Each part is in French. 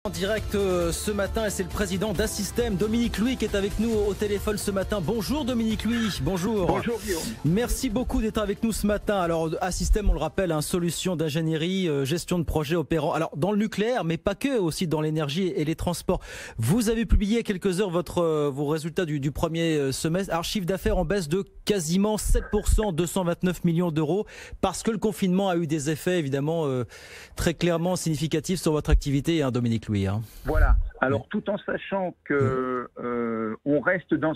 En direct ce matin, et c'est le président d'Assystem, Dominique Louis, qui est avec nous au téléphone ce matin. Bonjour Dominique Louis, bonjour. Bonjour Guillaume. Merci beaucoup d'être avec nous ce matin. Alors Assystem, on le rappelle, solution d'ingénierie, gestion de projets opérant dans le nucléaire, mais pas que, aussi dans l'énergie et les transports. Vous avez publié il y a quelques heures vos résultats du premier semestre. Alors chiffre d'affaires en baisse de quasiment 7%, 229 millions d'euros, parce que le confinement a eu des effets évidemment très clairement significatifs sur votre activité, Dominique Louis. Voilà. Alors, tout en sachant que on reste dans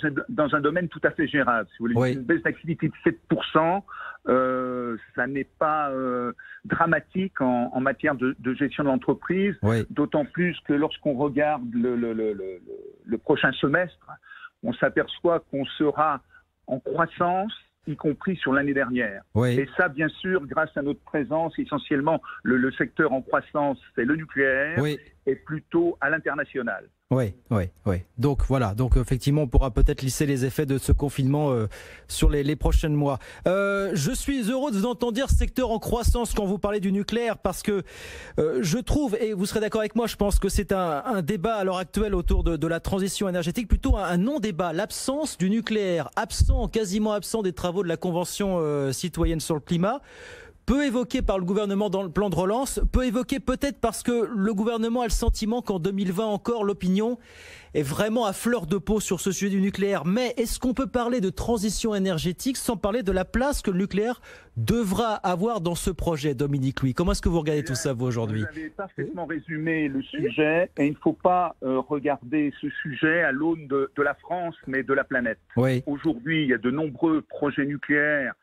un domaine tout à fait gérable. Si vous voulez, une baisse d'activité de 7%, ça n'est pas dramatique en matière de gestion de l'entreprise. D'autant plus que lorsqu'on regarde le prochain semestre, on s'aperçoit qu'on sera en croissance, y compris sur l'année dernière. Et ça, bien sûr, grâce à notre présence, essentiellement, le secteur en croissance, c'est le nucléaire, et plutôt à l'international. Oui. Donc voilà, effectivement, on pourra peut-être lisser les effets de ce confinement sur les prochains mois. Je suis heureux de vous entendre dire secteur en croissance quand vous parlez du nucléaire, parce que je trouve, et vous serez d'accord avec moi, je pense que c'est un débat à l'heure actuelle autour de la transition énergétique, plutôt un non-débat. L'absence du nucléaire, quasiment absent des travaux de la Convention citoyenne sur le climat, peu évoqué par le gouvernement dans le plan de relance, peu évoqué peut-être parce que le gouvernement a le sentiment qu'en 2020 encore, l'opinion est vraiment à fleur de peau sur ce sujet du nucléaire. Mais est-ce qu'on peut parler de transition énergétique sans parler de la place que le nucléaire devra avoir dans ce projet, Dominique Louis? Comment est-ce que vous regardez tout ça, vous, aujourd'hui? Vous avez parfaitement résumé le sujet, et il ne faut pas regarder ce sujet à l'aune de la France, mais de la planète. Aujourd'hui, il y a de nombreux projets nucléaires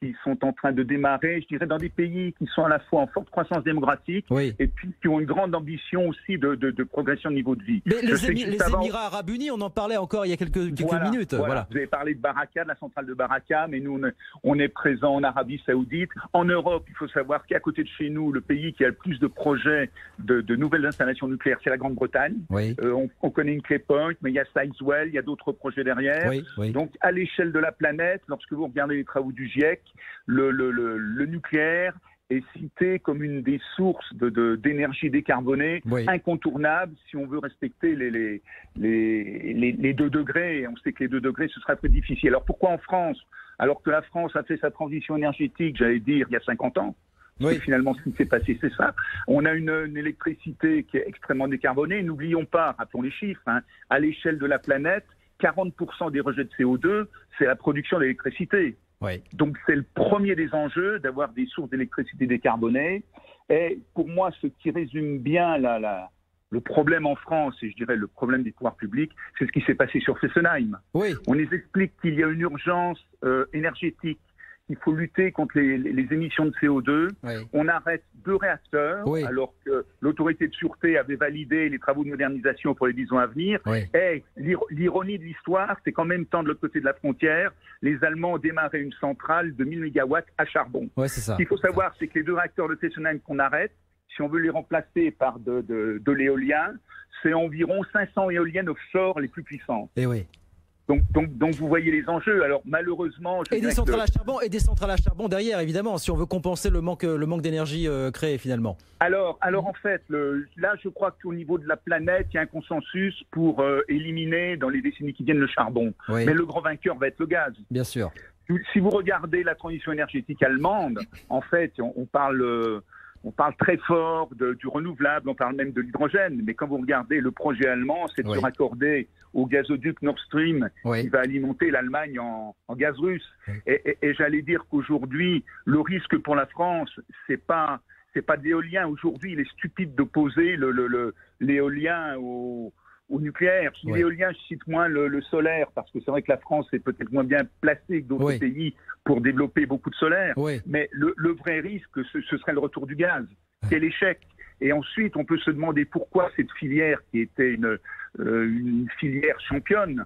qui sont en train de démarrer, je dirais, dans des pays qui sont à la fois en forte croissance démographique et puis qui ont une grande ambition aussi de progression de niveau de vie. Mais les Émirats Arabes Unis, on en parlait encore il y a quelques minutes. Voilà. Vous avez parlé de Baraka, de la centrale de Baraka, mais nous, on est présent en Arabie Saoudite. En Europe, il faut savoir qu'à côté de chez nous, le pays qui a le plus de projets de nouvelles installations nucléaires, c'est la Grande-Bretagne. On connaît Hinkley Point, mais il y a Sizewell, il y a d'autres projets derrière. Donc, à l'échelle de la planète, lorsque vous regardez les travaux du GIEC, le nucléaire est cité comme une des sources d'énergie décarbonée incontournable si on veut respecter les 2 degrés. Et on sait que les 2 degrés, ce sera très difficile. Alors pourquoi en France, alors que la France a fait sa transition énergétique, j'allais dire, il y a 50 ans, et finalement, ce qui s'est passé, c'est ça. On a une électricité qui est extrêmement décarbonée. N'oublions pas, rappelons les chiffres, à l'échelle de la planète, 40% des rejets de CO2, c'est la production d'électricité. Donc c'est le premier des enjeux d'avoir des sources d'électricité décarbonées. Et pour moi, ce qui résume bien le problème en France, et je dirais le problème des pouvoirs publics, c'est ce qui s'est passé sur Fessenheim. On nous explique qu'il y a une urgence énergétique. Il faut lutter contre les émissions de CO2. On arrête 2 réacteurs, alors que l'autorité de sûreté avait validé les travaux de modernisation pour les 10 ans à venir. Et l'ironie de l'histoire, c'est qu'en même temps, de l'autre côté de la frontière, les Allemands ont démarré une centrale de 1000 mégawatts à charbon. Ce qu'il faut savoir, c'est que les 2 réacteurs de Fessenheim qu'on arrête, si on veut les remplacer par de l'éolien, c'est environ 500 éoliennes offshore les plus puissantes. Donc vous voyez les enjeux. Alors malheureusement, des centrales à charbon derrière, évidemment, si on veut compenser le manque d'énergie créé finalement. Alors en fait, là je crois qu'au niveau de la planète, il y a un consensus pour éliminer dans les décennies qui viennent le charbon. Mais le grand vainqueur va être le gaz. Bien sûr. Si vous regardez la transition énergétique allemande, en fait, on parle très fort du renouvelable, on parle même de l'hydrogène, mais quand vous regardez le projet allemand, c'est de se raccorder au gazoduc Nord Stream qui va alimenter l'Allemagne en gaz russe. Et j'allais dire qu'aujourd'hui, le risque pour la France, c'est pas de l'éolien. Aujourd'hui, il est stupide d'opposer l'éolien au nucléaire. Si l'éolien, je cite moins le solaire, parce que c'est vrai que la France est peut-être moins bien placée que d'autres pays pour développer beaucoup de solaire. Mais le vrai risque, ce serait le retour du gaz. C'est l'échec. Et ensuite, on peut se demander pourquoi cette filière, qui était une filière championne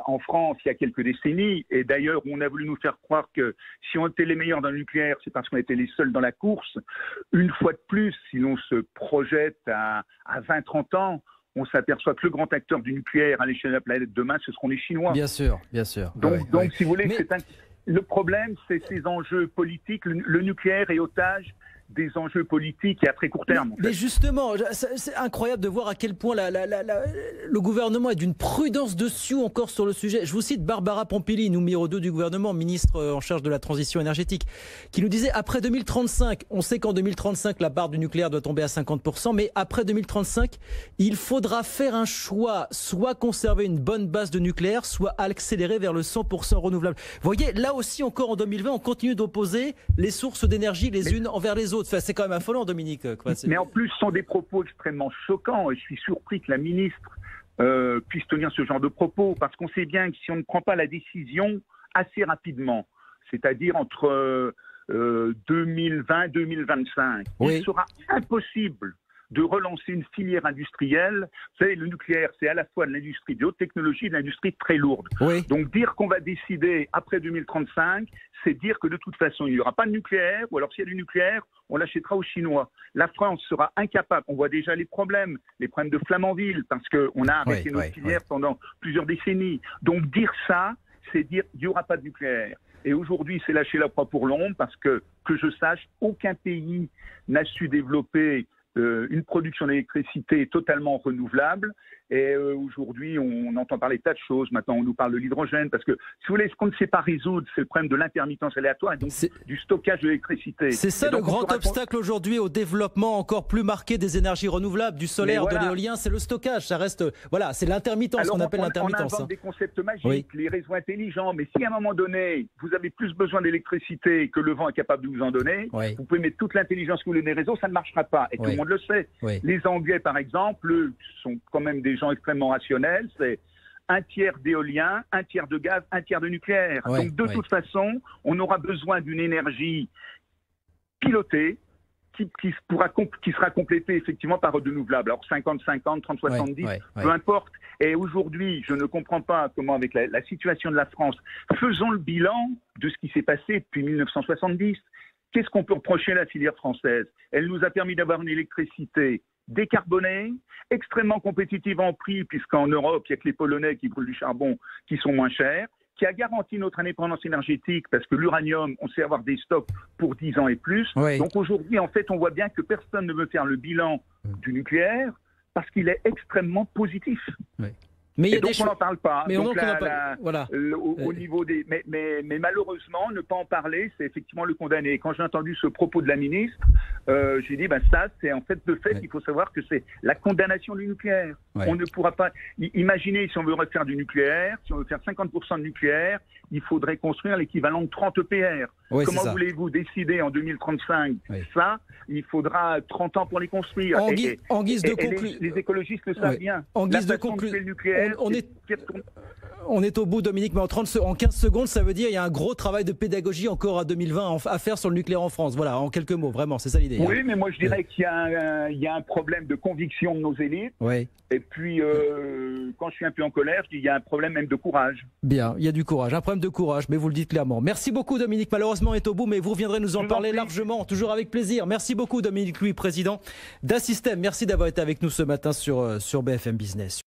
en France il y a quelques décennies, et d'ailleurs on a voulu nous faire croire que si on était les meilleurs dans le nucléaire, c'est parce qu'on était les seuls dans la course. Une fois de plus, si l'on se projette à 20-30 ans, on s'aperçoit que le grand acteur du nucléaire à l'échelle de la planète demain, ce seront les Chinois. Bien sûr. Donc si vous voulez, le problème, c'est ces enjeux politiques. Le nucléaire est otage des enjeux politiques et à très court terme. Mais justement, c'est incroyable de voir à quel point le gouvernement est d'une prudence dessus encore sur le sujet. Je vous cite Barbara Pompili, numéro 2 du gouvernement, ministre en charge de la transition énergétique, qui nous disait après 2035, on sait qu'en 2035 la part du nucléaire doit tomber à 50%, mais après 2035, il faudra faire un choix, soit conserver une bonne base de nucléaire, soit accélérer vers le 100% renouvelable. Vous voyez, là aussi encore en 2020, on continue d'opposer les sources d'énergie les unes envers les autres. Enfin, c'est quand même affolant, Dominique. Mais en plus, ce sont des propos extrêmement choquants et je suis surpris que la ministre puisse tenir ce genre de propos, parce qu'on sait bien que si on ne prend pas la décision assez rapidement, c'est-à-dire entre 2020 et 2025, il sera impossible de relancer une filière industrielle. Vous savez, le nucléaire, c'est à la fois de l'industrie de haute technologie et de l'industrie très lourde. Donc dire qu'on va décider après 2035, c'est dire que de toute façon, il n'y aura pas de nucléaire, ou alors s'il y a du nucléaire, on l'achètera aux Chinois. La France sera incapable. On voit déjà les problèmes de Flamanville, parce qu'on a arrêté nos filières pendant plusieurs décennies. Donc dire ça, c'est dire qu'il n'y aura pas de nucléaire. Et aujourd'hui, c'est lâcher la proie pour l'ombre, parce que je sache, aucun pays n'a su développer une production d'électricité totalement renouvelable. Et aujourd'hui, on entend parler de tas de choses. Maintenant, on nous parle de l'hydrogène, parce que, si vous voulez, ce qu'on ne sait pas résoudre, c'est le problème de l'intermittence aléatoire et donc du stockage de l'électricité. C'est ça le grand obstacle aujourd'hui au développement encore plus marqué des énergies renouvelables, du solaire, de l'éolien, c'est le stockage. Ça reste, voilà, c'est l'intermittence qu'on appelle l'intermittence. On invente des concepts magiques, les réseaux intelligents, mais si à un moment donné, vous avez plus besoin d'électricité que le vent est capable de vous en donner, vous pouvez mettre toute l'intelligence que vous voulez dans les réseaux, ça ne marchera pas. Et tout le monde le sait. Les Anglais, par exemple, eux, sont quand même des gens extrêmement rationnels. C'est un tiers d'éolien, un tiers de gaz, un tiers de nucléaire. Donc de toute façon, on aura besoin d'une énergie pilotée qui sera complétée effectivement par renouvelable. Alors 50-50, 30-70, peu importe. Et aujourd'hui, je ne comprends pas comment, avec la situation de la France, faisons le bilan de ce qui s'est passé depuis 1970. Qu'est-ce qu'on peut reprocher à la filière française? Elle nous a permis d'avoir une électricité décarbonée, extrêmement compétitive en prix, puisqu'en Europe, il n'y a que les Polonais qui brûlent du charbon qui sont moins chers, qui a garanti notre indépendance énergétique, parce que l'uranium, on sait avoir des stocks pour 10 ans et plus. Donc aujourd'hui, en fait, on voit bien que personne ne veut faire le bilan du nucléaire, parce qu'il est extrêmement positif. Mais et donc on n'en parle pas. Mais donc voilà. Au niveau des, mais malheureusement, ne pas en parler, c'est effectivement le condamner. Quand j'ai entendu ce propos de la ministre, j'ai dit, ça, c'est en fait le fait qu'il faut savoir que c'est la condamnation du nucléaire. On ne pourra pas. Imaginez, si on veut refaire du nucléaire, si on veut faire 50% de nucléaire, il faudrait construire l'équivalent de 30 EPR. Comment voulez-vous décider en 2035 ça? Il faudra 30 ans pour les construire. En guise de conclusion, les écologistes le savent bien. En guise de conclusion, on est au bout, Dominique, mais en 15 secondes, ça veut dire qu'il y a un gros travail de pédagogie encore à 2020 à faire sur le nucléaire en France. Voilà, en quelques mots, vraiment, c'est ça l'idée. Oui, mais moi je dirais qu'il y a un problème de conviction de nos élites. Et puis, quand je suis un peu en colère, je dis qu'il y a un problème même de courage. Bien, il y a du courage, un problème de courage, mais vous le dites clairement. Merci beaucoup, Dominique. Malheureusement, on est au bout, mais vous reviendrez nous en parler largement, toujours avec plaisir. Merci beaucoup, Dominique Louis, président d'Assystem. Merci d'avoir été avec nous ce matin sur BFM Business.